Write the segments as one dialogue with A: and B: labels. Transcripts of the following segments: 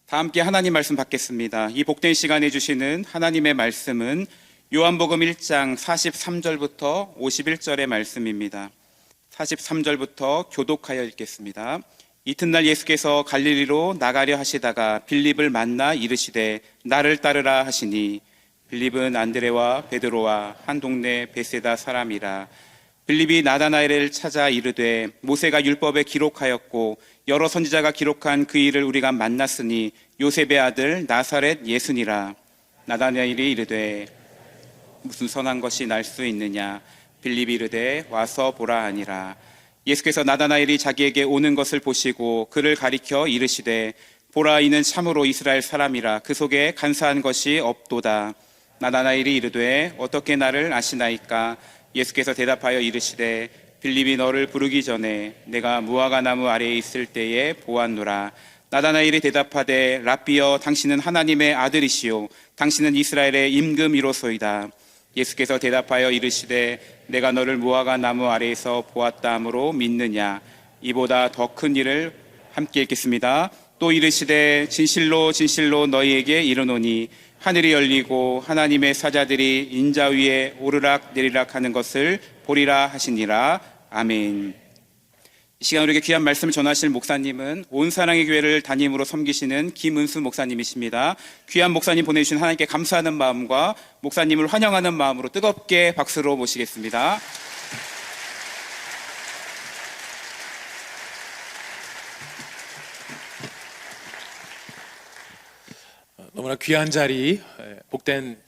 A: 다 함께 하나님 말씀 받겠습니다. 이 복된 시간에 주시는 하나님의 말씀은 요한복음 1장 43절부터 51절의 말씀입니다. 43절부터 교독하여 읽겠습니다. 이튿날 예수께서 갈릴리로 나가려 하시다가 빌립을 만나 이르시되 나를 따르라 하시니 빌립은 안드레와 베드로와 한 동네 베세다 사람이라. 빌립이 나다나엘을 찾아 이르되 모세가 율법에 기록하였고 여러 선지자가 기록한 그 일을 우리가 만났으니 요셉의 아들 나사렛 예수니라. 나다나엘이 이르되 무슨 선한 것이 날 수 있느냐. 빌립이 이르되 와서 보라 하니라. 예수께서 나다나엘이 자기에게 오는 것을 보시고 그를 가리켜 이르시되 보라, 이는 참으로 이스라엘 사람이라. 그 속에 간사한 것이 없도다. 나다나엘이 이르되 어떻게 나를 아시나이까. 예수께서 대답하여 이르시되 빌립이 너를 부르기 전에 내가 무화과 나무 아래에 있을 때에 보았노라. 나다나엘이 대답하되 랍비여, 당신은 하나님의 아들이시요 당신은 이스라엘의 임금이로소이다. 예수께서 대답하여 이르시되 내가 너를 무화과 나무 아래에서 보았다 함으로 믿느냐. 이보다 더 큰 일을 함께 읽겠습니다. 또 이르시되 진실로 진실로 너희에게 이르노니 하늘이 열리고 하나님의 사자들이 인자 위에 오르락 내리락 하는 것을 보리라 하시니라. 아멘. 이 시간 우리에게 귀한 말씀을 전하실 목사님은 온 사랑의 교회를 담임으로 섬기시는 김은수 목사님이십니다. 귀한 목사님 보내주신 하나님께 감사하는 마음과 목사님을 환영하는 마음으로 뜨겁게 박수로 모시겠습니다.
B: 너무나 귀한 자리, 복된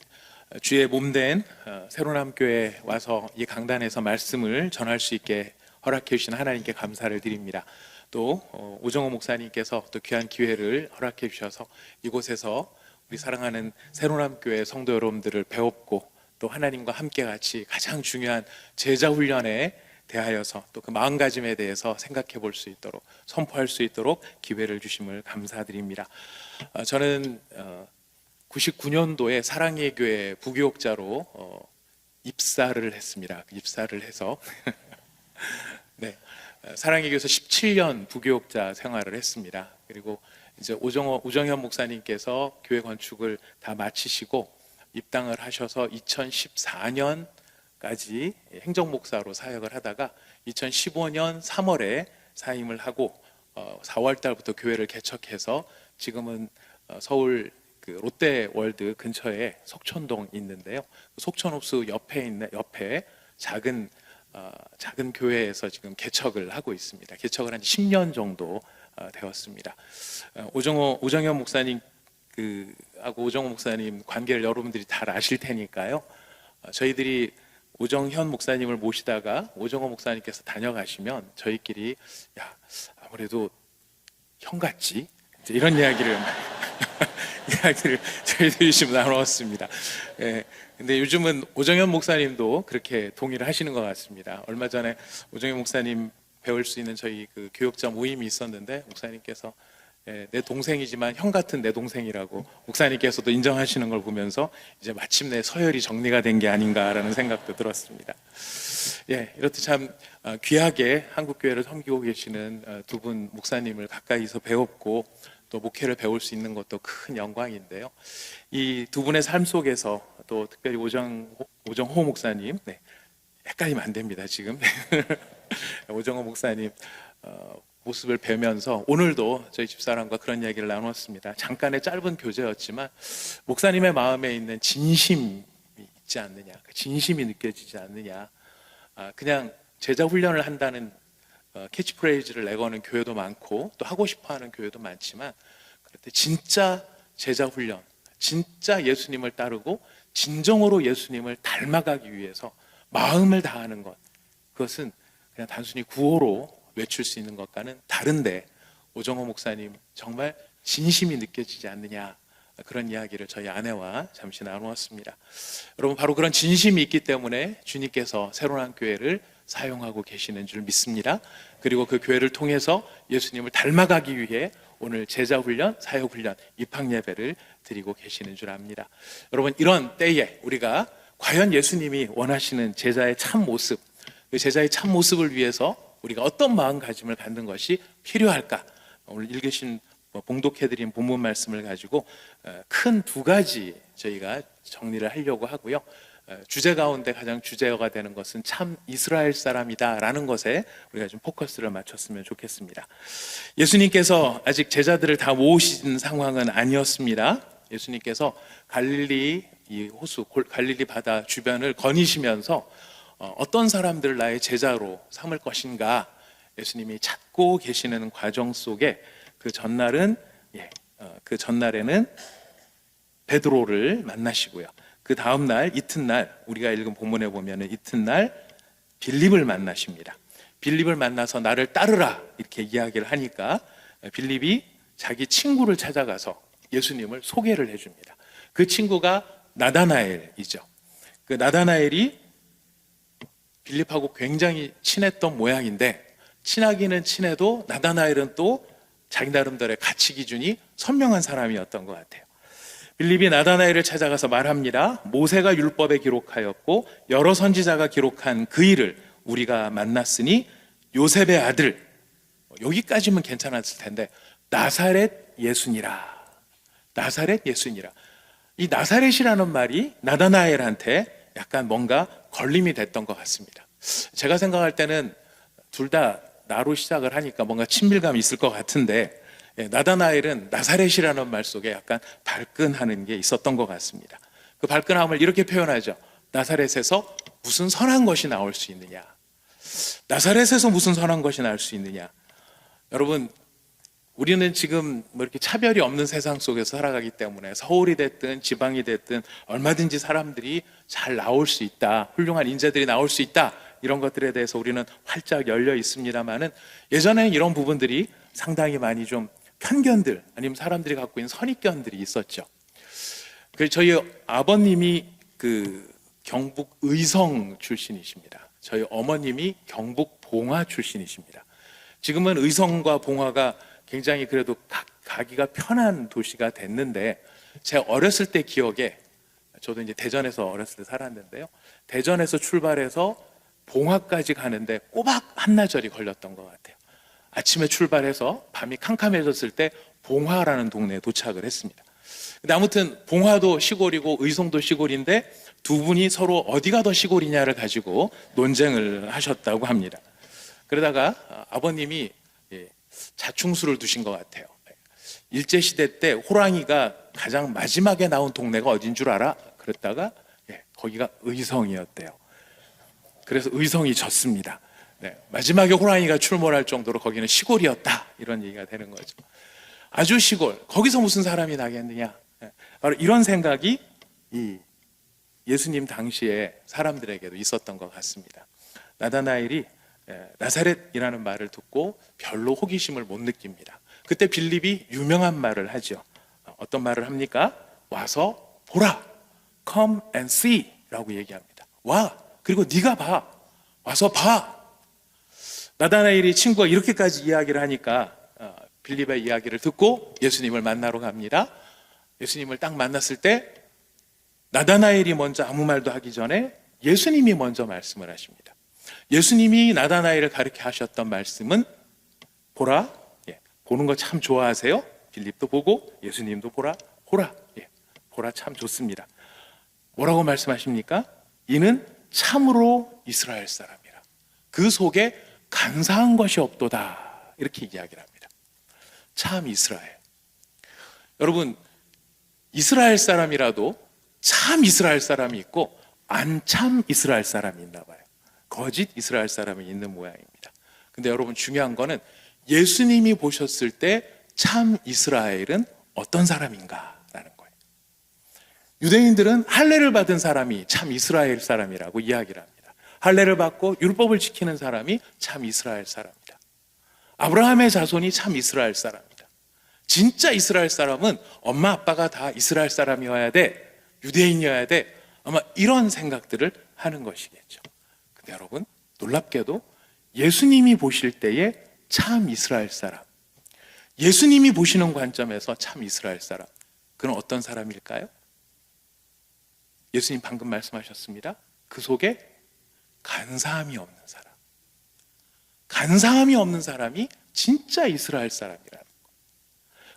B: 주의 몸된 새로남교회에 와서 이 강단에서 말씀을 전할 수 있게 허락해 주신 하나님께 감사를 드립니다. 또 오정호 목사님께서 또 귀한 기회를 허락해 주셔서 이곳에서 우리 사랑하는 새로남교회 성도 여러분들을 배웠고 또 하나님과 함께 같이 가장 중요한 제자 훈련에 대하여서 또 그 마음가짐에 대해서 생각해 볼 수 있도록, 선포할 수 있도록 기회를 주심을 감사드립니다. 저는 99년도에 사랑의 교회 부교육자로 입사를 했습니다. 입사를 해서 네, 사랑의 교회에서 17년 부교육자 생활을 했습니다. 그리고 이제 우정현 목사님께서 교회 건축을 다 마치시고 입당을 하셔서 2014년까지 행정목사로 사역을 하다가 2015년 3월에 사임을 하고 4월 달부터 교회를 개척해서 지금은 서울 그 롯데월드 근처에 석촌동 있는데요. 석촌호수 옆에 작은 교회에서 지금 개척을 하고 있습니다. 개척을 한 10년 정도 되었습니다. 오정현 목사님 하고 오정호 목사님 관계를 여러분들이 잘 아실 테니까요. 저희들이 오정현 목사님을 모시다가 오정호 목사님께서 다녀가시면 저희끼리 야, 아무래도 형 같지? 이런 이야기를 저희들이 지금 나누었습니다. 예, 근데 요즘은 오정현 목사님도 그렇게 동의를 하시는 것 같습니다. 얼마 전에 오정현 목사님 배울 수 있는 저희 그 교육자 모임이 있었는데 목사님께서 내 동생이지만 형 같은 내 동생이라고 목사님께서도 인정하시는 걸 보면서 이제 마침내 서열이 정리가 된 게 아닌가라는 생각도 들었습니다. 예, 이렇듯 참 귀하게 한국교회를 섬기고 계시는 두 분 목사님을 가까이서 배웠고 또 목회를 배울 수 있는 것도 큰 영광인데요. 이 두 분의 삶 속에서 또 특별히 오정호 목사님, 네, 헷갈리면 안 됩니다 지금. 오정호 목사님 모습을 뵈면서 오늘도 저희 집사람과 그런 이야기를 나눴습니다. 잠깐의 짧은 교제였지만 목사님의 마음에 있는 진심이 있지 않느냐, 진심이 느껴지지 않느냐. 그냥 제자 훈련을 한다는 캐치프레이즈를 내거는 교회도 많고 또 하고 싶어하는 교회도 많지만 그럴 때 진짜 제자 훈련, 진짜 예수님을 따르고 진정으로 예수님을 닮아가기 위해서 마음을 다하는 것, 그것은 그냥 단순히 구호로 외칠 수 있는 것과는 다른데 오정호 목사님 정말 진심이 느껴지지 않느냐, 그런 이야기를 저희 아내와 잠시 나누었습니다. 여러분, 바로 그런 진심이 있기 때문에 주님께서 새로운 교회를 사용하고 계시는 줄 믿습니다. 그리고 그 교회를 통해서 예수님을 닮아가기 위해 오늘 제자훈련, 사역훈련, 입학예배를 드리고 계시는 줄 압니다. 여러분, 이런 때에 우리가 과연 예수님이 원하시는 제자의 참 모습, 그 제자의 참 모습을 위해서 우리가 어떤 마음가짐을 갖는 것이 필요할까? 오늘 읽으신 봉독해드린 본문 말씀을 가지고 큰 두 가지 저희가 정리를 하려고 하고요. 주제 가운데 가장 주제어가 되는 것은 참 이스라엘 사람이다라는 것에 우리가 좀 포커스를 맞췄으면 좋겠습니다. 예수님께서 아직 제자들을 다 모으신 상황은 아니었습니다. 예수님께서 갈릴리 이 호수 갈릴리 바다 주변을 거니시면서 어떤 사람들을 나의 제자로 삼을 것인가 예수님이 찾고 계시는 과정 속에 그 전날에는 베드로를 만나시고요. 그 다음 날 이튿날 우리가 읽은 본문에 보면은 이튿날 빌립을 만나십니다. 빌립을 만나서 나를 따르라 이렇게 이야기를 하니까 빌립이 자기 친구를 찾아가서 예수님을 소개를 해줍니다. 그 친구가 나다나엘이죠. 그 나다나엘이 빌립하고 굉장히 친했던 모양인데 친하기는 친해도 나다나엘은 또 자기 나름대로의 가치 기준이 선명한 사람이었던 것 같아요. 빌립이 나다나엘을 찾아가서 말합니다. 모세가 율법에 기록하였고 여러 선지자가 기록한 그 일을 우리가 만났으니 요셉의 아들, 여기까지면 괜찮았을 텐데 나사렛 예수니라. 나사렛 예수니라. 이 나사렛이라는 말이 나다나엘한테 약간 뭔가 걸림이 됐던 것 같습니다. 제가 생각할 때는 둘 다 나로 시작을 하니까 뭔가 친밀감이 있을 것 같은데 나다나엘은 나사렛이라는 말 속에 약간 발끈하는 게 있었던 것 같습니다. 그 발끈함을 이렇게 표현하죠. 나사렛에서 무슨 선한 것이 나올 수 있느냐. 나사렛에서 무슨 선한 것이 나올 수 있느냐. 여러분, 우리는 지금 뭐 이렇게 차별이 없는 세상 속에서 살아가기 때문에 서울이 됐든 지방이 됐든 얼마든지 사람들이 잘 나올 수 있다. 훌륭한 인재들이 나올 수 있다. 이런 것들에 대해서 우리는 활짝 열려 있습니다만은 예전에는 이런 부분들이 상당히 많이 좀 편견들 아니면 사람들이 갖고 있는 선입견들이 있었죠. 그래서 저희 아버님이 그 경북 의성 출신이십니다. 저희 어머님이 경북 봉화 출신이십니다. 지금은 의성과 봉화가 굉장히 그래도 가기가 편한 도시가 됐는데 제 어렸을 때 기억에 저도 이제 대전에서 어렸을 때 살았는데요. 대전에서 출발해서 봉화까지 가는데 꼬박 한나절이 걸렸던 것 같아요. 아침에 출발해서 밤이 캄캄해졌을 때 봉화라는 동네에 도착을 했습니다. 근데 아무튼 봉화도 시골이고 의성도 시골인데 두 분이 서로 어디가 더 시골이냐를 가지고 논쟁을 하셨다고 합니다. 그러다가 아버님이 자충수를 두신 것 같아요. 일제시대 때 호랑이가 가장 마지막에 나온 동네가 어딘 줄 알아? 그랬다가 거기가 의성이었대요. 그래서 의성이 졌습니다. 마지막에 호랑이가 출몰할 정도로 거기는 시골이었다 이런 얘기가 되는 거죠. 아주 시골, 거기서 무슨 사람이 나겠느냐. 바로 이런 생각이 이 예수님 당시에 사람들에게도 있었던 것 같습니다. 나다나엘이 나사렛이라는 말을 듣고 별로 호기심을 못 느낍니다. 그때 빌립이 유명한 말을 하죠. 어떤 말을 합니까? 와서 보라, come and see 라고 얘기합니다. 와, 그리고 네가 봐, 와서 봐. 나다나엘이 친구가 이렇게까지 이야기를 하니까 빌립의 이야기를 듣고 예수님을 만나러 갑니다. 예수님을 딱 만났을 때 나다나엘이 먼저 아무 말도 하기 전에 예수님이 먼저 말씀을 하십니다. 예수님이 나다나엘을 가르쳐 하셨던 말씀은 보라, 보는 거 참 좋아하세요? 빌립도 보고 예수님도 보라, 보라 참 좋습니다. 뭐라고 말씀하십니까? 이는 참으로 이스라엘 사람이라. 그 속에 간사한 것이 없도다. 이렇게 이야기를 합니다. 참 이스라엘. 여러분, 이스라엘 사람이라도 참 이스라엘 사람이 있고 안 참 이스라엘 사람이 있나 봐요. 거짓 이스라엘 사람이 있는 모양입니다. 근데 여러분 중요한 거는 예수님이 보셨을 때 참 이스라엘은 어떤 사람인가라는 거예요. 유대인들은 할례를 받은 사람이 참 이스라엘 사람이라고 이야기를 합니다. 할례를 받고 율법을 지키는 사람이 참 이스라엘 사람이다. 아브라함의 자손이 참 이스라엘 사람이다. 진짜 이스라엘 사람은 엄마 아빠가 다 이스라엘 사람이어야 돼, 유대인이어야 돼, 아마 이런 생각들을 하는 것이겠죠. 근데 여러분 놀랍게도 예수님이 보실 때에 참 이스라엘 사람, 예수님이 보시는 관점에서 참 이스라엘 사람, 그는 어떤 사람일까요? 예수님 방금 말씀하셨습니다. 그 속에 간사함이 없는 사람, 간사함이 없는 사람이 진짜 이스라엘 사람이라는 거.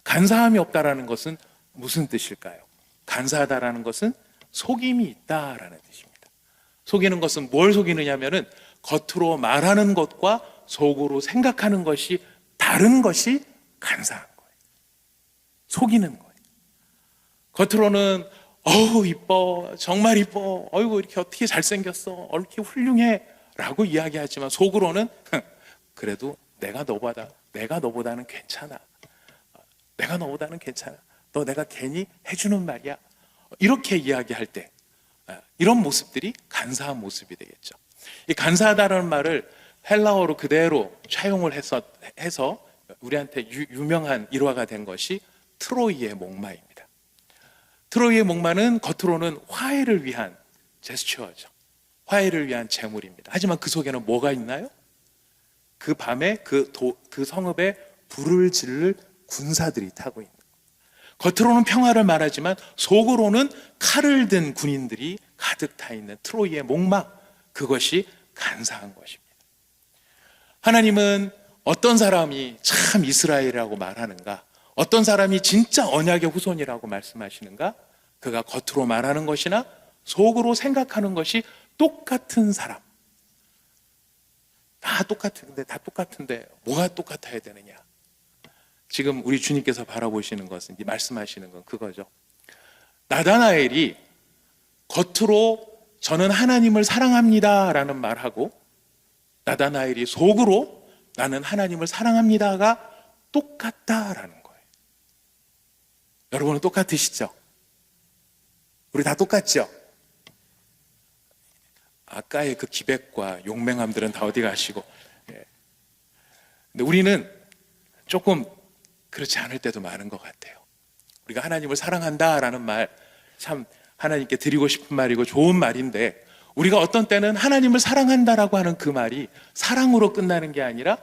B: 간사함이 없다라는 것은 무슨 뜻일까요? 간사하다라는 것은 속임이 있다라는 뜻입니다. 속이는 것은 뭘 속이느냐면은 겉으로 말하는 것과 속으로 생각하는 것이 다른 것이 간사한 거예요. 속이는 거예요. 겉으로는 어우 이뻐, 정말 이뻐, 어이구 이렇게 어떻게 잘생겼어, 이렇게 훌륭해 라고 이야기하지만 속으로는 그래도 내가 너보다는 괜찮아, 내가 너보다는 괜찮아, 너 내가 괜히 해주는 말이야, 이렇게 이야기할 때 이런 모습들이 간사한 모습이 되겠죠. 이 간사하다라는 말을 헬라어로 그대로 차용을 해서 우리한테 유명한 일화가 된 것이 트로이의 목마입니다. 트로이의 목마는 겉으로는 화해를 위한 제스처죠. 화해를 위한 제물입니다. 하지만 그 속에는 뭐가 있나요? 그 밤에 그 성읍에 불을 지를 군사들이 타고 있는 거예요. 겉으로는 평화를 말하지만 속으로는 칼을 든 군인들이 가득 타 있는 트로이의 목마, 그것이 간사한 것입니다. 하나님은 어떤 사람이 참 이스라엘이라고 말하는가, 어떤 사람이 진짜 언약의 후손이라고 말씀하시는가, 그가 겉으로 말하는 것이나 속으로 생각하는 것이 똑같은 사람. 다 똑같은데 뭐가 똑같아야 되느냐? 지금 우리 주님께서 바라보시는 것은, 말씀하시는 건 그거죠. 나다나엘이 겉으로 저는 하나님을 사랑합니다 라는 말하고, 나다나엘이 속으로 나는 하나님을 사랑합니다가 똑같다라는 거예요. 여러분은 똑같으시죠? 우리 다 똑같죠? 아까의 그 기백과 용맹함들은 다 어디 가시고, 근데 우리는 조금 그렇지 않을 때도 많은 것 같아요. 우리가 하나님을 사랑한다라는 말, 참 하나님께 드리고 싶은 말이고 좋은 말인데, 우리가 어떤 때는 하나님을 사랑한다라고 하는 그 말이 사랑으로 끝나는 게 아니라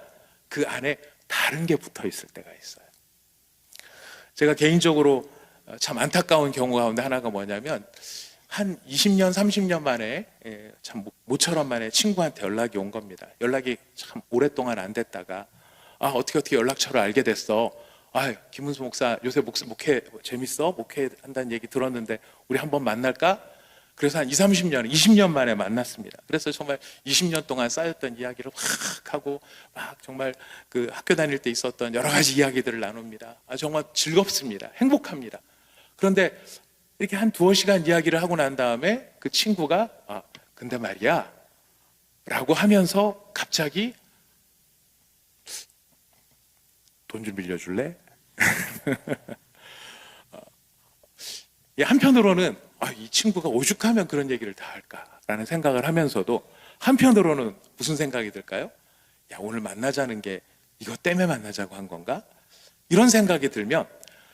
B: 그 안에 다른 게 붙어 있을 때가 있어요. 제가 개인적으로 참 안타까운 경우 가운데 하나가 뭐냐면, 한 20년, 30년 만에, 참 모처럼 만에 친구한테 연락이 온 겁니다. 연락이 참 오랫동안 안 됐다가, 어떻게 연락처를 알게 됐어. 김은수 목사 요새 목회 재밌어? 목회한다는 얘기 들었는데 우리 한번 만날까? 그래서 한 20년 만에 만났습니다. 그래서 정말 20년 동안 쌓였던 이야기를 확 하고 막 정말 그 학교 다닐 때 있었던 여러 가지 이야기들을 나눕니다. 정말 즐겁습니다. 행복합니다. 그런데 이렇게 한 두어 시간 이야기를 하고 난 다음에 그 친구가 근데 말이야 라고 하면서 갑자기 돈 좀 빌려줄래? 한편으로는 이 친구가 오죽하면 그런 얘기를 다 할까라는 생각을 하면서도, 한편으로는 무슨 생각이 들까요? 오늘 만나자는 게 이것 때문에 만나자고 한 건가? 이런 생각이 들면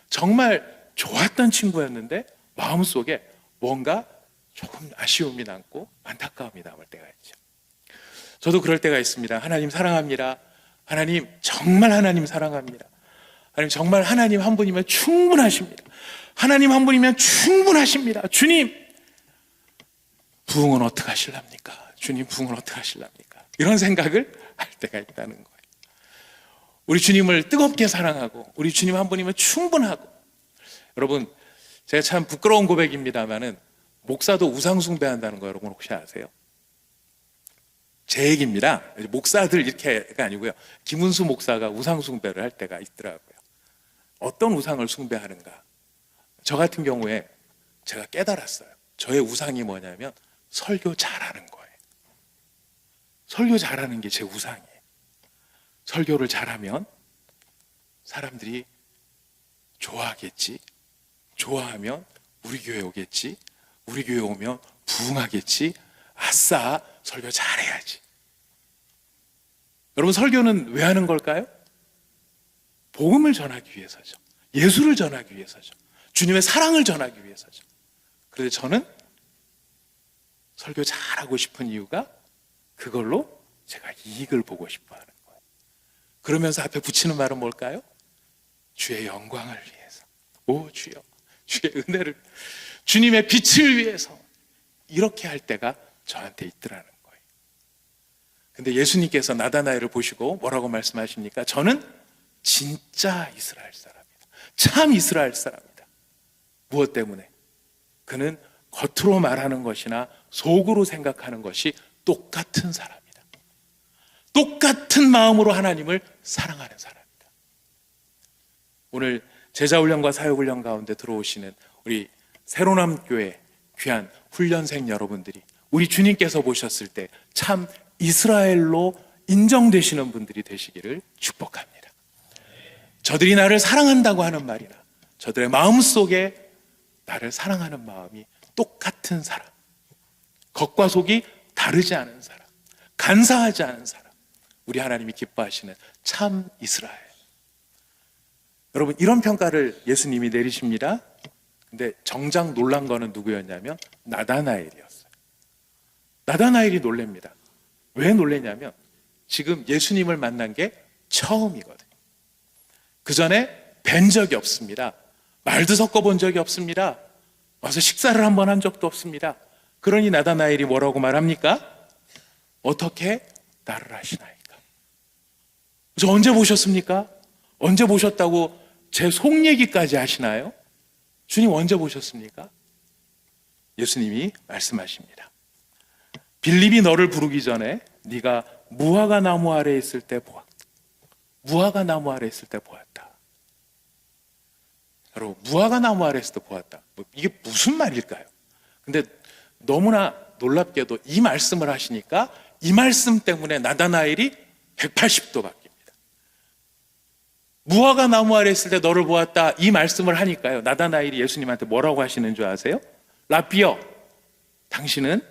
B: 정말 좋았던 친구였는데 마음속에 뭔가 조금 아쉬움이 남고 안타까움이 남을 때가 있죠. 저도 그럴 때가 있습니다. 하나님 사랑합니다. 하나님 정말 하나님 사랑합니다. 하나님 정말 하나님 한 분이면 충분하십니다. 하나님 한 분이면 충분하십니다. 주님 부흥은 어떻게 하실랍니까? 주님 부흥은 어떻게 하실랍니까? 이런 생각을 할 때가 있다는 거예요. 우리 주님을 뜨겁게 사랑하고 우리 주님 한 분이면 충분하고, 여러분 제가 참 부끄러운 고백입니다만은 목사도 우상 숭배한다는 거 여러분 혹시 아세요? 제 얘기입니다. 목사들 이렇게가 아니고요. 김은수 목사가 우상 숭배를 할 때가 있더라고요. 어떤 우상을 숭배하는가? 저 같은 경우에 제가 깨달았어요. 저의 우상이 뭐냐면 설교 잘하는 거예요. 설교 잘하는 게 제 우상이에요. 설교를 잘하면 사람들이 좋아하겠지. 좋아하면 우리 교회 오겠지. 우리 교회 오면 부흥하겠지. 아싸, 설교 잘해야지. 여러분, 설교는 왜 하는 걸까요? 복음을 전하기 위해서죠. 예수를 전하기 위해서죠. 주님의 사랑을 전하기 위해서죠. 그런데 저는 설교 잘하고 싶은 이유가 그걸로 제가 이익을 보고 싶어 하는 거예요. 그러면서 앞에 붙이는 말은 뭘까요? 주의 영광을 위해서. 오 주여, 주의 은혜를, 주님의 빛을 위해서, 이렇게 할 때가 저한테 있더라는 거예요. 근데 예수님께서 나다나엘을 보시고 뭐라고 말씀하십니까? 저는 진짜 이스라엘 사람이다. 참 이스라엘 사람이다. 무엇 때문에? 그는 겉으로 말하는 것이나 속으로 생각하는 것이 똑같은 사람이다. 똑같은 마음으로 하나님을 사랑하는 사람이다. 오늘 제자훈련과 사역훈련 가운데 들어오시는 우리 새로남교회 귀한 훈련생 여러분들이 우리 주님께서 보셨을 때 참 이스라엘로 인정되시는 분들이 되시기를 축복합니다. 저들이 나를 사랑한다고 하는 말이나 저들의 마음속에 나를 사랑하는 마음이 똑같은 사람, 겉과 속이 다르지 않은 사람, 간사하지 않은 사람, 우리 하나님이 기뻐하시는 참 이스라엘. 여러분, 이런 평가를 예수님이 내리십니다. 근데 정작 놀란 거는 누구였냐면 나다나엘이었어요. 나다나엘이 놀랍니다. 왜 놀랐냐면 지금 예수님을 만난 게 처음이거든요. 그 전에 뵌 적이 없습니다. 말도 섞어본 적이 없습니다. 와서 식사를 한번 한 적도 없습니다. 그러니 나다나엘이 뭐라고 말합니까? 어떻게 나를 아시나이까? 저 언제 보셨습니까? 언제 보셨다고 제 속 얘기까지 하시나요? 주님 언제 보셨습니까? 예수님이 말씀하십니다. 빌립이 너를 부르기 전에 네가 무화과 나무 아래에 있을 때 보았다. 무화과 나무 아래에 있을 때 보았다. 여러분, 무화과 나무 아래에 있을 때 보았다. 이게 무슨 말일까요? 근데 너무나 놀랍게도 이 말씀을 하시니까 이 말씀 때문에 나다나엘이 180도 바뀝니다. 무화과 나무 아래 있을 때 너를 보았다, 이 말씀을 하니까요, 나다나엘이 예수님한테 뭐라고 하시는 줄 아세요? 라비여, 당신은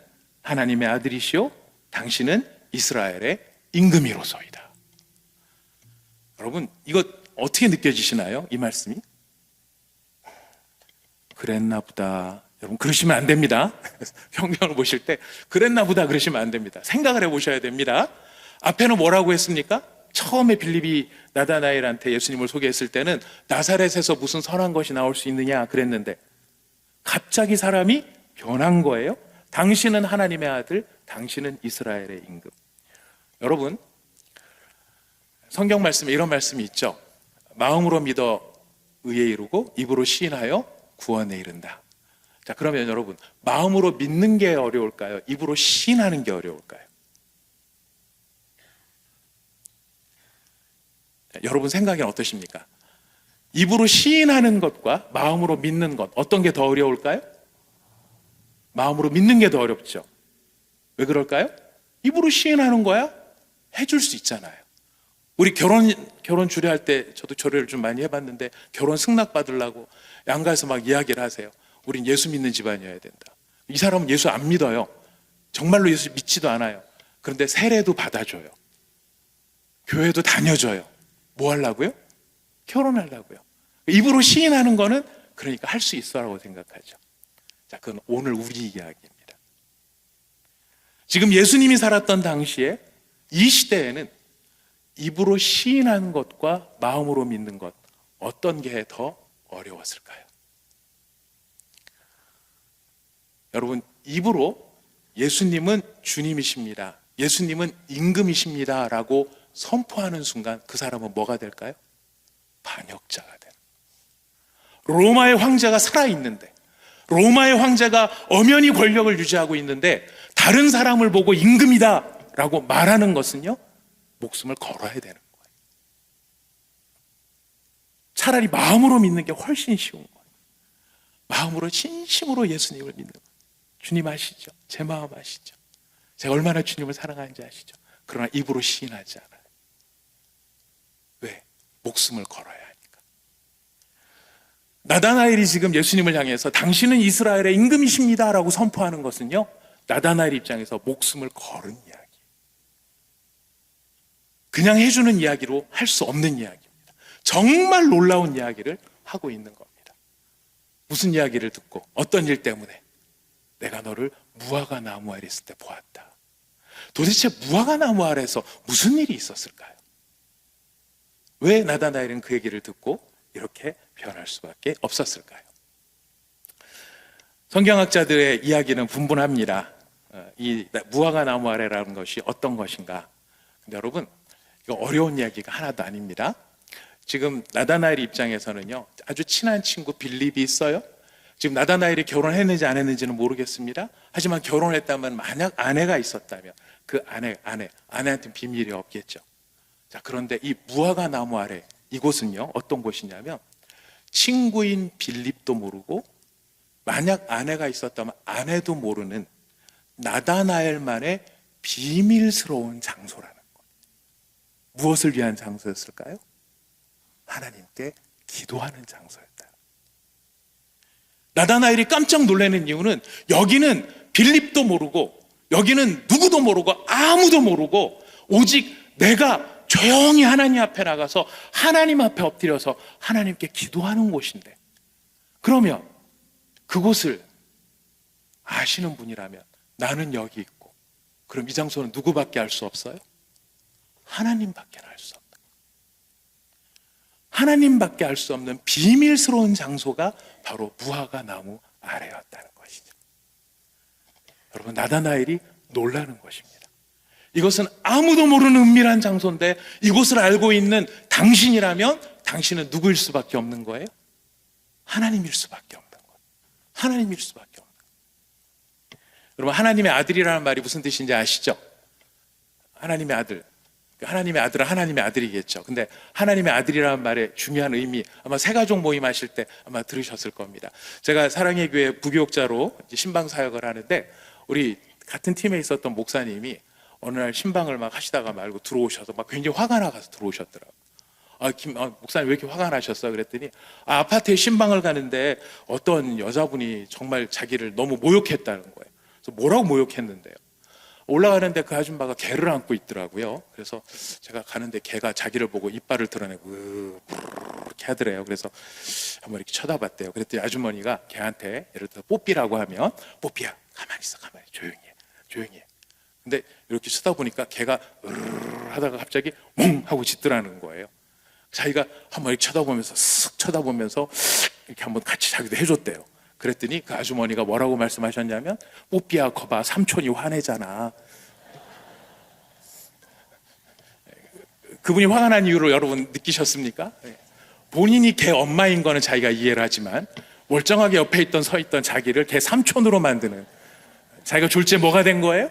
B: 하나님의 아들이시오, 당신은 이스라엘의 임금이로소이다. 여러분, 이거 어떻게 느껴지시나요? 이 말씀이? 그랬나 보다. 여러분, 그러시면 안 됩니다. 성경을 보실 때 그랬나 보다 그러시면 안 됩니다. 생각을 해보셔야 됩니다. 앞에는 뭐라고 했습니까? 처음에 빌립이 나다나엘한테 예수님을 소개했을 때는 나사렛에서 무슨 선한 것이 나올 수 있느냐 그랬는데 갑자기 사람이 변한 거예요. 당신은 하나님의 아들, 당신은 이스라엘의 임금. 여러분, 성경 말씀에 이런 말씀이 있죠. 마음으로 믿어 의에 이르고 입으로 시인하여 구원에 이른다. 자, 그러면 여러분, 마음으로 믿는 게 어려울까요? 입으로 시인하는 게 어려울까요? 자, 여러분 생각엔 어떠십니까? 입으로 시인하는 것과 마음으로 믿는 것, 어떤 게 더 어려울까요? 마음으로 믿는 게 더 어렵죠. 왜 그럴까요? 입으로 시인하는 거야? 해줄 수 있잖아요. 우리 결혼 주례할 때 저도 조례를 좀 많이 해봤는데 결혼 승낙 받으려고 양가에서 막 이야기를 하세요. 우린 예수 믿는 집안이어야 된다. 이 사람은 예수 안 믿어요. 정말로 예수 믿지도 않아요. 그런데 세례도 받아줘요. 교회도 다녀줘요. 뭐 하려고요? 결혼하려고요. 입으로 시인하는 거는 그러니까 할 수 있어라고 생각하죠. 자, 그건 오늘 우리 이야기입니다. 지금 예수님이 살았던 당시에 이 시대에는 입으로 시인하는 것과 마음으로 믿는 것, 어떤 게 더 어려웠을까요? 여러분, 입으로 예수님은 주님이십니다, 예수님은 임금이십니다 라고 선포하는 순간 그 사람은 뭐가 될까요? 반역자가 되는 거예요. 로마의 황제가 살아있는데, 로마의 황제가 엄연히 권력을 유지하고 있는데 다른 사람을 보고 임금이다 라고 말하는 것은요, 목숨을 걸어야 되는 거예요. 차라리 마음으로 믿는 게 훨씬 쉬운 거예요. 마음으로 진심으로 예수님을 믿는 거예요. 주님 아시죠? 제 마음 아시죠? 제가 얼마나 주님을 사랑하는지 아시죠? 그러나 입으로 시인하지 않아요. 왜? 목숨을 걸어야 하니까. 나다나엘이 지금 예수님을 향해서 당신은 이스라엘의 임금이십니다 라고 선포하는 것은요, 나다나엘 입장에서 목숨을 걸은 이야기, 그냥 해주는 이야기로 할 수 없는 이야기입니다. 정말 놀라운 이야기를 하고 있는 겁니다. 무슨 이야기를 듣고, 어떤 일 때문에? 내가 너를 무화과 나무 아래 있을 때 보았다. 도대체 무화과 나무 아래에서 무슨 일이 있었을까요? 왜 나다나엘은 그 얘기를 듣고 이렇게 변할 수밖에 없었을까요? 성경학자들의 이야기는 분분합니다. 이 무화과 나무 아래라는 것이 어떤 것인가? 근데 여러분, 이거 어려운 이야기가 하나도 아닙니다. 지금 나다나엘 입장에서는요, 아주 친한 친구 빌립이 있어요. 지금 나다나엘이 결혼했는지 안 했는지는 모르겠습니다. 하지만 결혼했다면, 만약 아내가 있었다면 그 아내한테는 비밀이 없겠죠. 자, 그런데 이 무화과 나무 아래, 이곳은요 어떤 곳이냐면, 친구인 빌립도 모르고 만약 아내가 있었다면 아내도 모르는 나다나엘만의 비밀스러운 장소라는 것. 무엇을 위한 장소였을까요? 하나님께 기도하는 장소였다. 나다나엘이 깜짝 놀라는 이유는, 여기는 빌립도 모르고 여기는 누구도 모르고 아무도 모르고 오직 내가 조용히 하나님 앞에 나가서 하나님 앞에 엎드려서 하나님께 기도하는 곳인데, 그러면 그곳을 아시는 분이라면 나는 여기 있고, 그럼 이 장소는 누구밖에 알 수 없어요? 하나님밖에 알 수 없다. 하나님밖에 알 수 없는 비밀스러운 장소가 바로 무화과 나무 아래였다는 것이죠. 여러분, 나다나엘이 놀라는 것입니다. 이것은 아무도 모르는 은밀한 장소인데 이곳을 알고 있는 당신이라면 당신은 누구일 수밖에 없는 거예요? 하나님일 수밖에 없는 거예요. 하나님일 수밖에 없는 거예요. 여러분, 하나님의 아들이라는 말이 무슨 뜻인지 아시죠? 하나님의 아들. 하나님의 아들은 하나님의 아들이겠죠. 근데 하나님의 아들이라는 말의 중요한 의미, 아마 새가족 모임 하실 때 아마 들으셨을 겁니다. 제가 사랑의 교회 부교육자로 신방 사역을 하는데, 우리 같은 팀에 있었던 목사님이 어느 날 신방을 막 하시다가 말고 들어오셔서 막 굉장히 화가 나가서 들어오셨더라고요. 목사님 왜 이렇게 화가 나셨어? 그랬더니, 아파트에 신방을 가는데 어떤 여자분이 정말 자기를 너무 모욕했다는 거예요. 그래서 뭐라고 모욕했는데요? 올라가는데 그 아줌마가 개를 안고 있더라고요. 그래서 제가 가는데 개가 자기를 보고 이빨을 드러내고 이렇게 하더래요. 그래서 한번 이렇게 쳐다봤대요. 그랬더니 아주머니가 개한테, 예를 들어 뽀삐라고 하면, 뽀삐야 가만히 있어, 가만히, 조용히 해. 근데 이렇게 쳐다보니까 개가 하다가 갑자기 멍 하고 짖더라는 거예요. 자기가 한번 이렇게 쳐다보면서 쓱 쳐다보면서 이렇게 한번 같이 자기도 해줬대요. 그랬더니 그 아주머니가 뭐라고 말씀하셨냐면, 뽀삐야 거봐, 삼촌이 화내잖아. 그분이 화가 난 이유를 여러분 느끼셨습니까? 본인이 개 엄마인 거는 자기가 이해를 하지만 멀쩡하게 옆에 서 있던 자기를 개 삼촌으로 만드는, 자기가 졸지에 뭐가 된 거예요?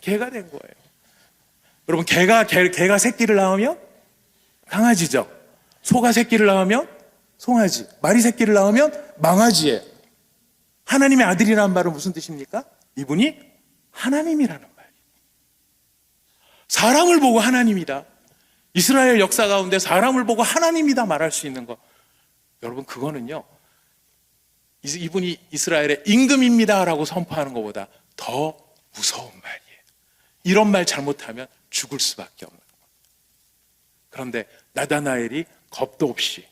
B: 개가 된 거예요. 여러분, 개가 새끼를 낳으면 강아지죠. 소가 새끼를 낳으면 송아지, 말이 새끼를 낳으면 망아지예요. 하나님의 아들이라는 말은 무슨 뜻입니까? 이분이 하나님이라는 말이에요. 사람을 보고 하나님이다, 이스라엘 역사 가운데 사람을 보고 하나님이다 말할 수 있는 것, 여러분, 그거는요 이분이 이스라엘의 임금입니다 라고 선포하는 것보다 더 무서운 말이에요. 이런 말 잘못하면 죽을 수밖에 없는 거예요. 그런데 나다나엘이 겁도 없이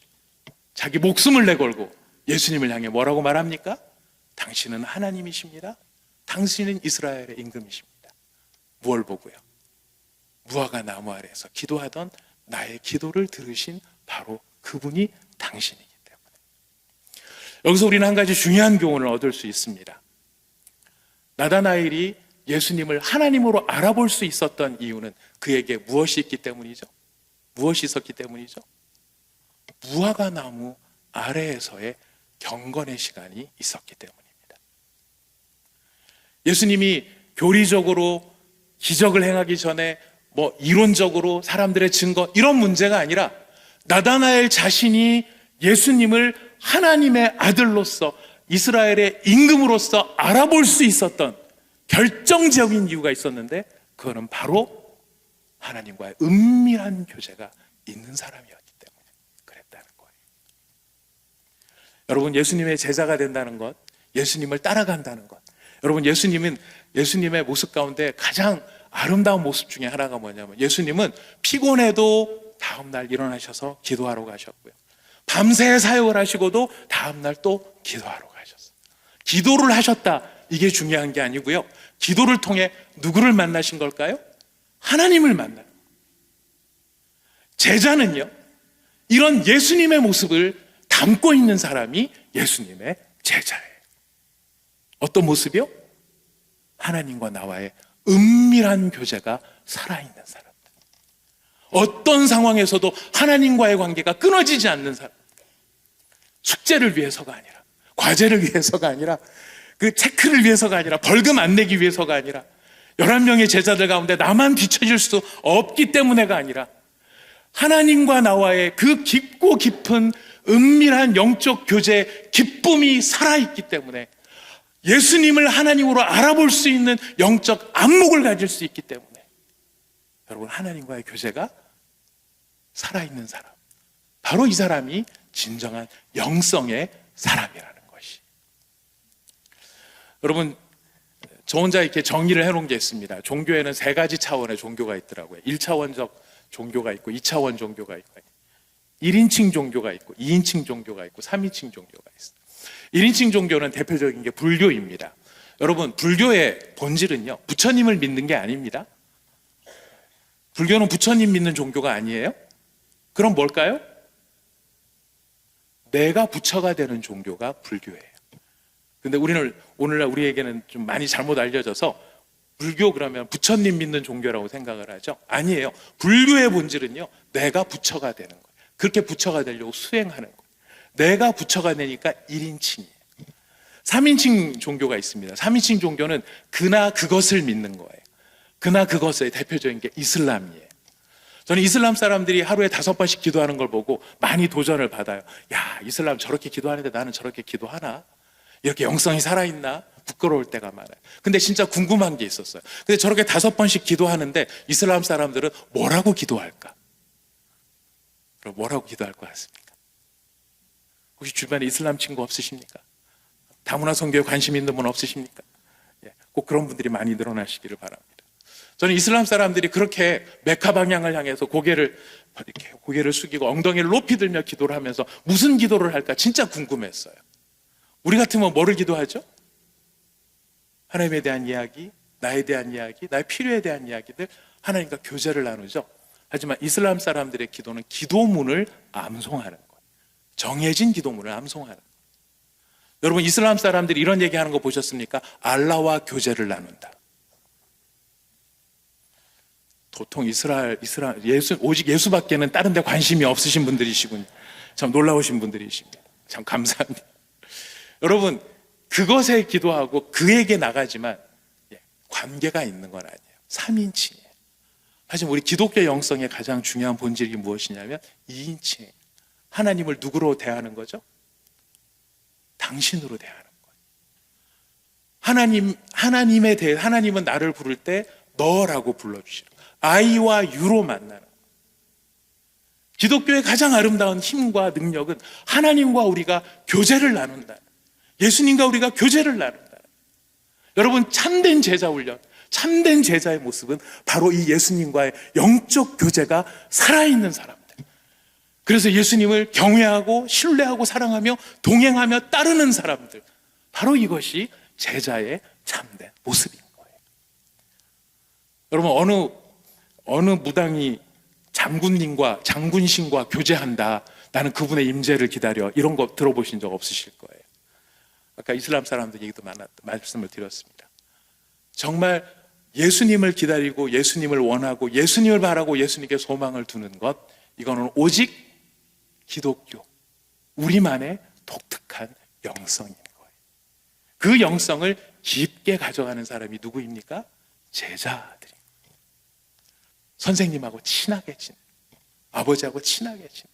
B: 자기 목숨을 내걸고 예수님을 향해 뭐라고 말합니까? 당신은 하나님이십니다. 당신은 이스라엘의 임금이십니다. 무엇을 보고요? 무화과 나무 아래에서 기도하던 나의 기도를 들으신 바로 그분이 당신이기 때문에. 여기서 우리는 한 가지 중요한 교훈을 얻을 수 있습니다. 나다나엘이 예수님을 하나님으로 알아볼 수 있었던 이유는 그에게 무엇이 있기 때문이죠? 무엇이 있었기 때문이죠? 무화과 나무 아래에서의 경건의 시간이 있었기 때문입니다. 예수님이 교리적으로 기적을 행하기 전에 이론적으로 사람들의 증거, 이런 문제가 아니라 나다나엘 자신이 예수님을 하나님의 아들로서, 이스라엘의 임금으로서 알아볼 수 있었던 결정적인 이유가 있었는데, 그거는 바로 하나님과의 은밀한 교제가 있는 사람이었기 때문에 그랬다는 거예요. 여러분, 예수님의 제자가 된다는 것, 예수님을 따라간다는 것, 여러분, 예수님의 모습 가운데 가장 아름다운 모습 중에 하나가 뭐냐면, 예수님은 피곤해도 다음날 일어나셔서 기도하러 가셨고요, 밤새 사역을 하시고도 다음날 또 기도하러 가셨어요. 기도를 하셨다, 이게 중요한 게 아니고요, 기도를 통해 누구를 만나신 걸까요? 하나님을 만나요. 제자는요, 이런 예수님의 모습을 담고 있는 사람이 예수님의 제자예요. 어떤 모습이요? 하나님과 나와의 은밀한 교제가 살아있는 사람들. 어떤 상황에서도 하나님과의 관계가 끊어지지 않는 사람. 숙제를 위해서가 아니라, 과제를 위해서가 아니라, 그 체크를 위해서가 아니라, 벌금 안 내기 위해서가 아니라, 11명의 제자들 가운데 나만 뒤처질 수 없기 때문에가 아니라, 하나님과 나와의 그 깊고 깊은 은밀한 영적 교제의 기쁨이 살아있기 때문에, 예수님을 하나님으로 알아볼 수 있는 영적 안목을 가질 수 있기 때문에, 여러분, 하나님과의 교제가 살아있는 사람, 바로 이 사람이 진정한 영성의 사람이라는 것이. 여러분, 저 혼자 이렇게 정의를 해놓은 게 있습니다. 종교에는 3가지 차원의 종교가 있더라고요. 1차원적 종교가 있고, 2차원 종교가 있고, 1인칭 종교가 있고, 2인칭 종교가 있고, 3인칭 종교가 있어요. 1인칭 종교는 대표적인 게 불교입니다. 여러분, 불교의 본질은요, 부처님을 믿는 게 아닙니다. 불교는 부처님 믿는 종교가 아니에요. 그럼 뭘까요? 내가 부처가 되는 종교가 불교예요. 근데 오늘날 우리에게는 좀 많이 잘못 알려져서 불교 그러면 부처님 믿는 종교라고 생각을 하죠. 아니에요. 불교의 본질은요, 내가 부처가 되는 거예요. 그렇게 부처가 되려고 수행하는 거예요. 내가 부처가 되니까 1인칭이에요. 3인칭 종교가 있습니다. 3인칭 종교는 그나 그것을 믿는 거예요. 그나 그것의 대표적인 게 이슬람이에요. 저는 이슬람 사람들이 하루에 5번씩 기도하는 걸 보고 많이 도전을 받아요. 야, 이슬람 저렇게 기도하는데 나는 저렇게 기도하나? 이렇게 영성이 살아있나? 부끄러울 때가 많아요. 근데 진짜 궁금한 게 있었어요. 근데 저렇게 5번씩 기도하는데 이슬람 사람들은 뭐라고 기도할까? 그럼 뭐라고 기도할 것 같습니까? 혹시 주변에 이슬람 친구 없으십니까? 다문화 선교에 관심 있는 분 없으십니까? 꼭 그런 분들이 많이 늘어나시기를 바랍니다. 저는 이슬람 사람들이 그렇게 메카 방향을 향해서 고개를 숙이고 엉덩이를 높이 들며 기도를 하면서 무슨 기도를 할까 진짜 궁금했어요. 우리 같으면 뭐를 기도하죠? 하나님에 대한 이야기, 나에 대한 이야기, 나의 필요에 대한 이야기들, 하나님과 교제를 나누죠. 하지만 이슬람 사람들의 기도는 기도문을 암송하는 거예요. 정해진 기도문을 암송하는 거예요. 여러분, 이슬람 사람들이 이런 얘기하는 거 보셨습니까? 알라와 교제를 나눈다. 도통 오직 예수밖에는 다른 데 관심이 없으신 분들이시군요. 참 놀라우신 분들이십니다. 참 감사합니다. 여러분, 그것에 기도하고 그에게 나가지만 관계가 있는 건 아니에요. 3인칭이에요. 하지만 우리 기독교 영성의 가장 중요한 본질이 무엇이냐면 2인칭이에요. 하나님을 누구로 대하는 거죠? 당신으로 대하는 거예요. 하나님은 나를 부를 때 너라고 불러주시는 거예요. I와 U로 만나는 거예요. 기독교의 가장 아름다운 힘과 능력은 하나님과 우리가 교제를 나눈다. 예수님과 우리가 교제를 나눈다. 여러분, 참된 제자 훈련, 참된 제자의 모습은 바로 이 예수님과의 영적 교제가 살아있는 사람들. 그래서 예수님을 경외하고 신뢰하고 사랑하며 동행하며 따르는 사람들, 바로 이것이 제자의 참된 모습인 거예요. 여러분, 어느 무당이 장군신과 교제한다, 나는 그분의 임재를 기다려, 이런 거 들어보신 적 없으실 거예요. 아까 이슬람 사람들 얘기도 말씀을 드렸습니다. 정말 예수님을 기다리고 예수님을 원하고 예수님을 바라고 예수님께 소망을 두는 것, 이거는 오직 기독교, 우리만의 독특한 영성인 거예요. 그 영성을 깊게 가져가는 사람이 누구입니까? 제자들입니다. 선생님하고 친하게 지내, 아버지하고 친하게 지내.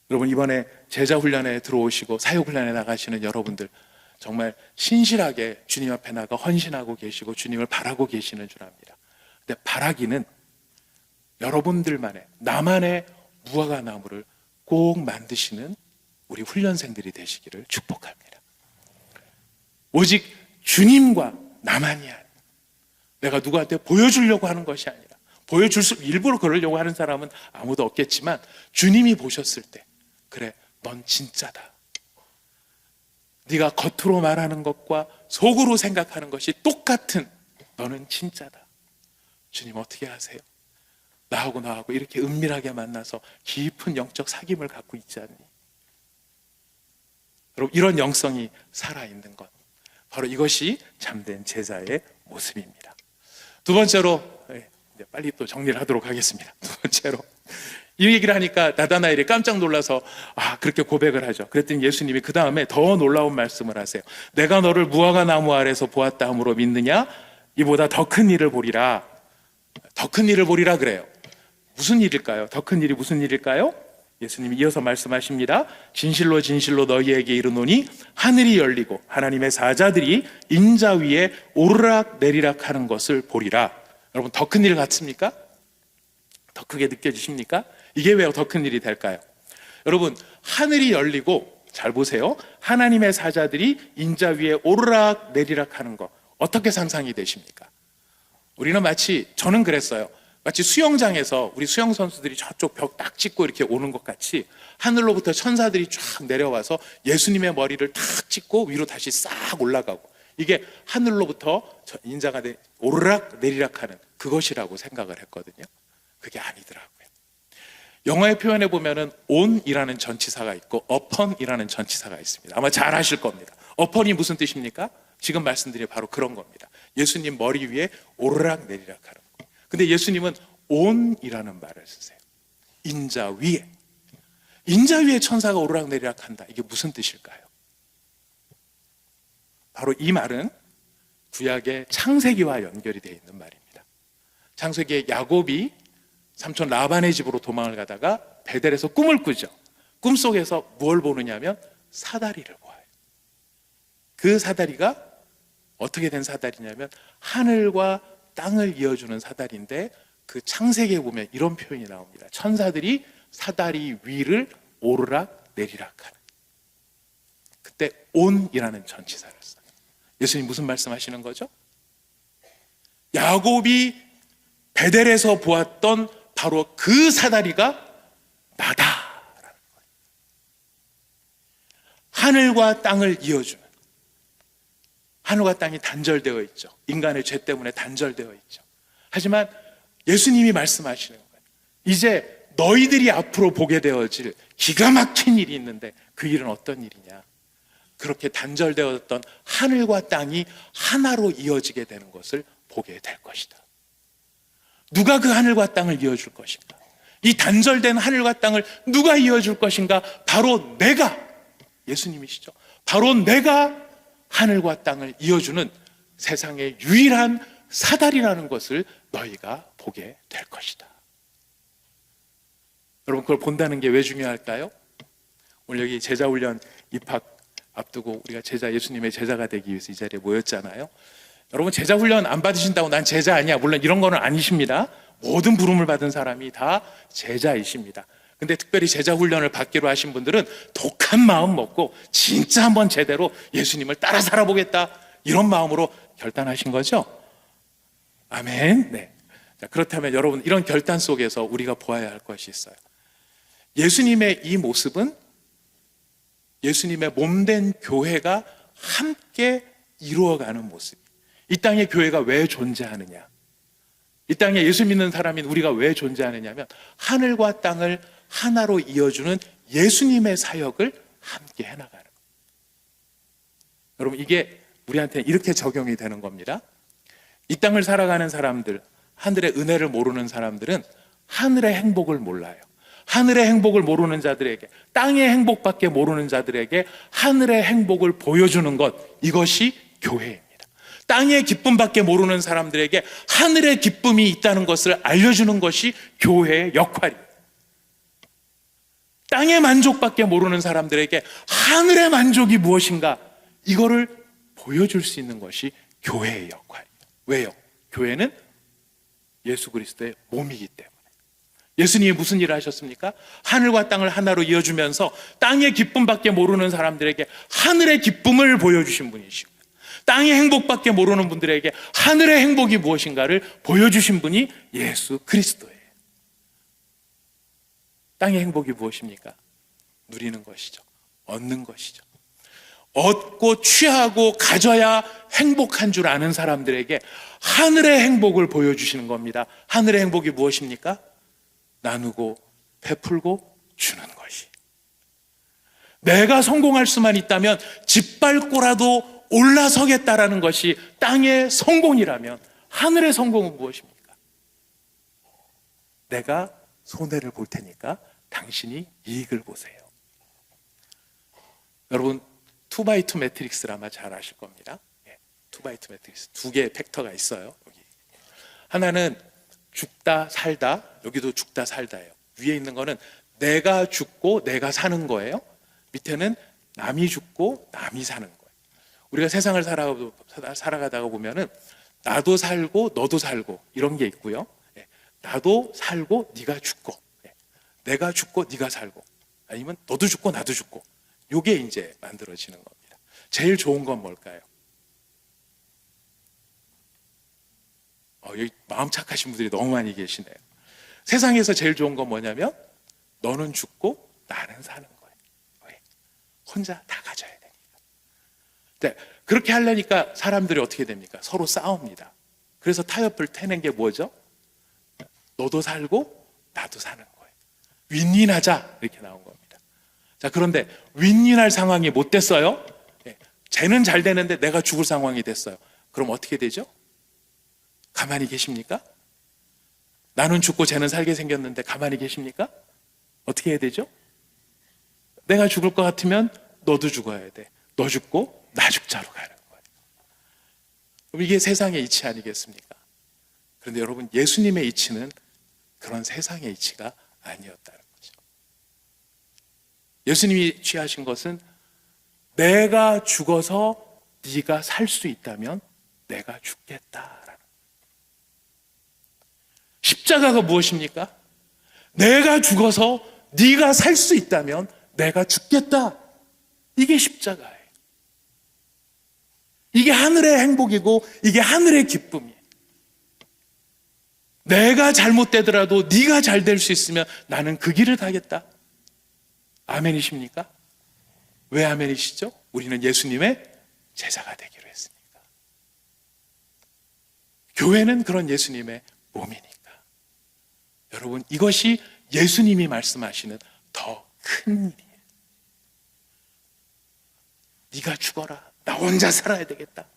B: 여러분, 이번에 제자 훈련에 들어오시고 사역 훈련에 나가시는 여러분들, 정말 신실하게 주님 앞에 나가 헌신하고 계시고 주님을 바라고 계시는 줄 압니다. 근데 바라기는 여러분들만의, 나만의 무화과 나무를 꼭 만드시는 우리 훈련생들이 되시기를 축복합니다. 오직 주님과 나만이 아니라, 내가 누구한테 보여주려고 하는 것이 아니라, 일부러 그러려고 하는 사람은 아무도 없겠지만, 주님이 보셨을 때, 그래, 넌 진짜다. 네가 겉으로 말하는 것과 속으로 생각하는 것이 똑같은 너는 진짜다. 주님 어떻게 하세요? 나하고 이렇게 은밀하게 만나서 깊은 영적 사귐을 갖고 있지 않니? 여러분, 이런 영성이 살아있는 것, 바로 이것이 참된 제자의 모습입니다. 두 번째로 이제 빨리 또 정리를 하도록 하겠습니다. 두 번째로 이 얘기를 하니까 나다나엘이 깜짝 놀라서 그렇게 고백을 하죠. 그랬더니 예수님이 그 다음에 더 놀라운 말씀을 하세요. 내가 너를 무화과 나무 아래서 보았다 함으로 믿느냐? 이보다 더 큰 일을 보리라. 더 큰 일을 보리라 그래요. 무슨 일일까요? 더 큰 일이 무슨 일일까요? 예수님이 이어서 말씀하십니다. 진실로 진실로 너희에게 이르노니 하늘이 열리고 하나님의 사자들이 인자 위에 오르락 내리락 하는 것을 보리라. 여러분, 더 큰 일 같습니까? 더 크게 느껴지십니까? 이게 왜 더 큰 일이 될까요? 여러분, 하늘이 열리고, 잘 보세요, 하나님의 사자들이 인자 위에 오르락 내리락 하는 거, 어떻게 상상이 되십니까? 우리는 마치, 저는 그랬어요, 마치 수영장에서 우리 수영 선수들이 저쪽 벽 딱 찍고 이렇게 오는 것 같이 하늘로부터 천사들이 쫙 내려와서 예수님의 머리를 탁 찍고 위로 다시 싹 올라가고, 이게 하늘로부터 인자가 오르락 내리락 하는 그것이라고 생각을 했거든요. 그게 아니더라고요. 영어의 표현에 보면은 on이라는 전치사가 있고 upon이라는 전치사가 있습니다. 아마 잘 아실 겁니다. upon이 무슨 뜻입니까? 지금 말씀드린 바로 그런 겁니다. 예수님 머리 위에 오르락 내리락 하는 거. 근데 예수님은 on이라는 말을 쓰세요. 인자 위에. 인자 위에 천사가 오르락 내리락 한다. 이게 무슨 뜻일까요? 바로 이 말은 구약의 창세기와 연결이 되어 있는 말입니다. 창세기에 야곱이 삼촌 라반의 집으로 도망을 가다가 베델에서 꿈을 꾸죠. 꿈속에서 뭘 보느냐면 사다리를 보아요. 그 사다리가 어떻게 된 사다리냐면 하늘과 땅을 이어주는 사다리인데, 그 창세기에 보면 이런 표현이 나옵니다. 천사들이 사다리 위를 오르락 내리락 하는. 그때 온이라는 전치사를 써요. 예수님 무슨 말씀하시는 거죠? 야곱이 베델에서 보았던 바로 그 사다리가 나다라는 거예요. 하늘과 땅을 이어주는, 하늘과 땅이 단절되어 있죠. 인간의 죄 때문에 단절되어 있죠. 하지만 예수님이 말씀하시는 거예요. 이제 너희들이 앞으로 보게 되어질 기가 막힌 일이 있는데, 그 일은 어떤 일이냐? 그렇게 단절되었던 하늘과 땅이 하나로 이어지게 되는 것을 보게 될 것이다. 누가 그 하늘과 땅을 이어줄 것인가? 이 단절된 하늘과 땅을 누가 이어줄 것인가? 바로 내가, 예수님이시죠. 바로 내가 하늘과 땅을 이어주는 세상의 유일한 사다리라는 것을 너희가 보게 될 것이다. 여러분, 그걸 본다는 게 왜 중요할까요? 오늘 여기 제자훈련 입학 앞두고 우리가 예수님의 제자가 되기 위해서 이 자리에 모였잖아요. 여러분, 제자훈련 안 받으신다고 난 제자 아니야, 물론 이런 거는 아니십니다. 모든 부름을 받은 사람이 다 제자이십니다. 근데 특별히 제자훈련을 받기로 하신 분들은 독한 마음 먹고 진짜 한번 제대로 예수님을 따라 살아보겠다, 이런 마음으로 결단하신 거죠? 아멘. 네. 자, 그렇다면 여러분, 이런 결단 속에서 우리가 보아야 할 것이 있어요. 예수님의 이 모습은 예수님의 몸된 교회가 함께 이루어가는 모습이에요. 이 땅에 교회가 왜 존재하느냐? 이 땅에 예수 믿는 사람인 우리가 왜 존재하느냐면 하늘과 땅을 하나로 이어주는 예수님의 사역을 함께 해나가는 거예요. 여러분, 이게 우리한테 이렇게 적용이 되는 겁니다. 이 땅을 살아가는 사람들, 하늘의 은혜를 모르는 사람들은 하늘의 행복을 몰라요. 하늘의 행복을 모르는 자들에게, 땅의 행복밖에 모르는 자들에게 하늘의 행복을 보여주는 것, 이것이 교회입니다. 땅의 기쁨밖에 모르는 사람들에게 하늘의 기쁨이 있다는 것을 알려주는 것이 교회의 역할이에요. 땅의 만족밖에 모르는 사람들에게 하늘의 만족이 무엇인가, 이거를 보여줄 수 있는 것이 교회의 역할이에요. 왜요? 교회는 예수 그리스도의 몸이기 때문에. 예수님이 무슨 일을 하셨습니까? 하늘과 땅을 하나로 이어주면서 땅의 기쁨밖에 모르는 사람들에게 하늘의 기쁨을 보여주신 분이시고, 땅의 행복밖에 모르는 분들에게 하늘의 행복이 무엇인가를 보여주신 분이 예수 그리스도예요. 땅의 행복이 무엇입니까? 누리는 것이죠. 얻는 것이죠. 얻고 취하고 가져야 행복한 줄 아는 사람들에게 하늘의 행복을 보여주시는 겁니다. 하늘의 행복이 무엇입니까? 나누고 베풀고 주는 것이. 내가 성공할 수만 있다면 짓밟고라도 올라서겠다라는 것이 땅의 성공이라면 하늘의 성공은 무엇입니까? 내가 손해를 볼 테니까 당신이 이익을 보세요. 여러분 2x2 매트릭스를 아마 잘 아실 겁니다. 2x2 매트릭스 두 개의 팩터가 있어요. 여기. 하나는 죽다 살다, 여기도 죽다 살다예요. 위에 있는 거는 내가 죽고 내가 사는 거예요. 밑에는 남이 죽고 남이 사는 거예요. 우리가 세상을 살아가다가 보면은 나도 살고 너도 살고 이런 게 있고요. 나도 살고 네가 죽고, 내가 죽고 네가 살고, 아니면 너도 죽고 나도 죽고, 요게 이제 만들어지는 겁니다. 제일 좋은 건 뭘까요? 여기 마음 착하신 분들이 너무 많이 계시네요. 세상에서 제일 좋은 건 뭐냐면 너는 죽고 나는 사는 거예요. 왜? 혼자 다 가져야 되니까. 네, 그렇게 하려니까 사람들이 어떻게 됩니까? 서로 싸웁니다. 그래서 타협을 태는 게 뭐죠? 너도 살고 나도 사는 거예요. 윈윈하자 이렇게 나온 겁니다. 자, 그런데 윈윈할 상황이 못 됐어요. 쟤는 잘 되는데 내가 죽을 상황이 됐어요. 그럼 어떻게 되죠? 가만히 계십니까? 나는 죽고 쟤는 살게 생겼는데 가만히 계십니까? 어떻게 해야 되죠? 내가 죽을 것 같으면 너도 죽어야 돼. 너 죽고 나 죽자로 가는 거예요. 그럼 이게 세상의 이치 아니겠습니까? 그런데 여러분, 예수님의 이치는 그런 세상의 이치가 아니었다는 거죠. 예수님이 취하신 것은 내가 죽어서 네가 살 수 있다면 내가 죽겠다라는 거예요. 십자가가 무엇입니까? 내가 죽어서 네가 살 수 있다면 내가 죽겠다. 이게 십자가예요. 이게 하늘의 행복이고 이게 하늘의 기쁨이에요. 내가 잘못되더라도 네가 잘 될 수 있으면 나는 그 길을 가겠다. 아멘이십니까? 왜 아멘이시죠? 우리는 예수님의 제자가 되기로 했으니까. 교회는 그런 예수님의 몸이니까. 여러분, 이것이 예수님이 말씀하시는 더 큰 일이에요. 네가 죽어라. 나 혼자 살아야 되겠다.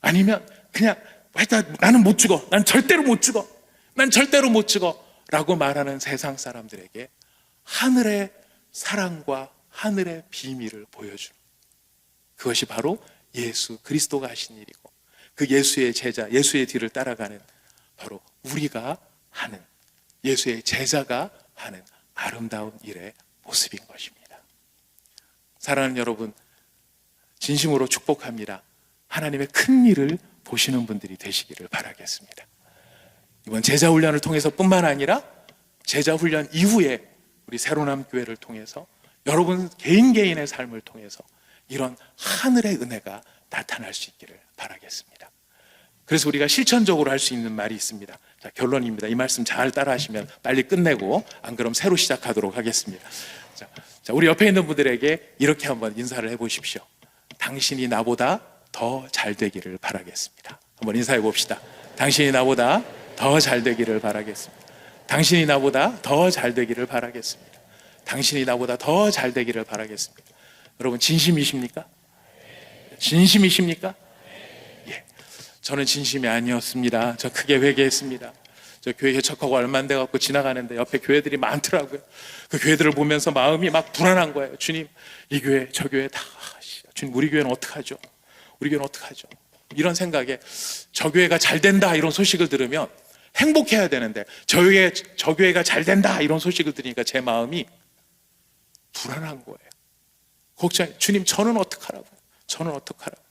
B: 아니면 그냥 일단 나는 못 죽어. 난 절대로 못 죽어. 난 절대로 못 죽어. 라고 말하는 세상 사람들에게 하늘의 사랑과 하늘의 비밀을 보여주는, 그것이 바로 예수 그리스도가 하신 일이고, 그 예수의 제자, 예수의 뒤를 따라가는 바로 우리가 하는, 예수의 제자가 하는 아름다운 일의 모습인 것입니다. 사랑하는 여러분, 진심으로 축복합니다. 하나님의 큰 일을 보시는 분들이 되시기를 바라겠습니다. 이번 제자훈련을 통해서 뿐만 아니라 제자훈련 이후에 우리 새로남 교회를 통해서 여러분 개인의 삶을 통해서 이런 하늘의 은혜가 나타날 수 있기를 바라겠습니다. 그래서 우리가 실천적으로 할 수 있는 말이 있습니다. 자, 결론입니다. 이 말씀 잘 따라 하시면 빨리 끝내고, 안 그럼 새로 시작하도록 하겠습니다. 자, 우리 옆에 있는 분들에게 이렇게 한번 인사를 해보십시오. 당신이 나보다 더 잘 되기를 바라겠습니다. 한번 인사해 봅시다. 당신이 나보다 더 잘 되기를 바라겠습니다. 당신이 나보다 더 잘 되기를 바라겠습니다. 당신이 나보다 더 잘 되기를 바라겠습니다. 여러분, 진심이십니까? 진심이십니까? 예. 저는 진심이 아니었습니다. 저 크게 회개했습니다. 저 교회 개척하고 얼마 안 돼갖고 지나가는데 옆에 교회들이 많더라고요. 그 교회들을 보면서 마음이 막 불안한 거예요. 주님, 이 교회, 저 교회 다, 주님, 우리 교회는 어떡하죠? 우리 교회는 어떡하죠? 이런 생각에 저 교회가 잘 된다 이런 소식을 들으면 행복해야 되는데 저 교회가 잘 된다 이런 소식을 들으니까 제 마음이 불안한 거예요. 걱정, 주님, 저는 어떡하라고요? 저는 어떡하라고요?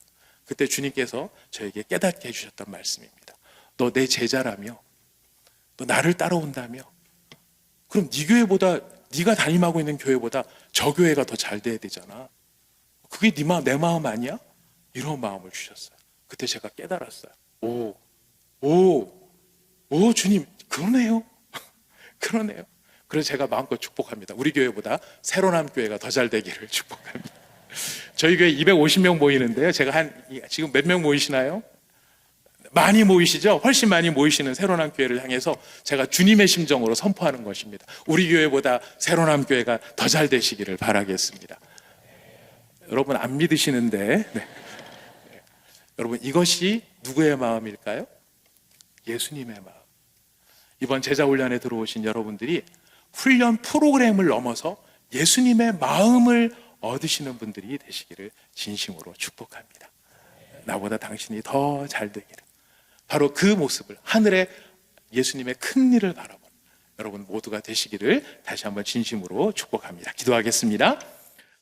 B: 그때 주님께서 저에게 깨닫게 해주셨던 말씀입니다. 너 내 제자라며, 너 나를 따라온다며, 그럼 네 교회보다, 네가 담임하고 있는 교회보다 저 교회가 더 잘 돼야 되잖아. 그게 내 마음 아니야? 이런 마음을 주셨어요. 그때 제가 깨달았어요. 주님, 그러네요. 그러네요. 그래서 제가 마음껏 축복합니다. 우리 교회보다 새로남 교회가 더 잘 되기를 축복합니다. 저희 교회 250명 모이는데요. 제가 지금 몇 명 모이시나요? 많이 모이시죠? 훨씬 많이 모이시는 새로남 교회를 향해서 제가 주님의 심정으로 선포하는 것입니다. 우리 교회보다 새로남 교회가 더 잘 되시기를 바라겠습니다. 여러분 안 믿으시는데, 네. 여러분, 이것이 누구의 마음일까요? 예수님의 마음. 이번 제자훈련에 들어오신 여러분들이 훈련 프로그램을 넘어서 예수님의 마음을 얻으시는 분들이 되시기를 진심으로 축복합니다. 나보다 당신이 더 잘 되기를. 바로 그 모습을, 하늘의 예수님의 큰 일을 바라보는 여러분 모두가 되시기를 다시 한번 진심으로 축복합니다. 기도하겠습니다.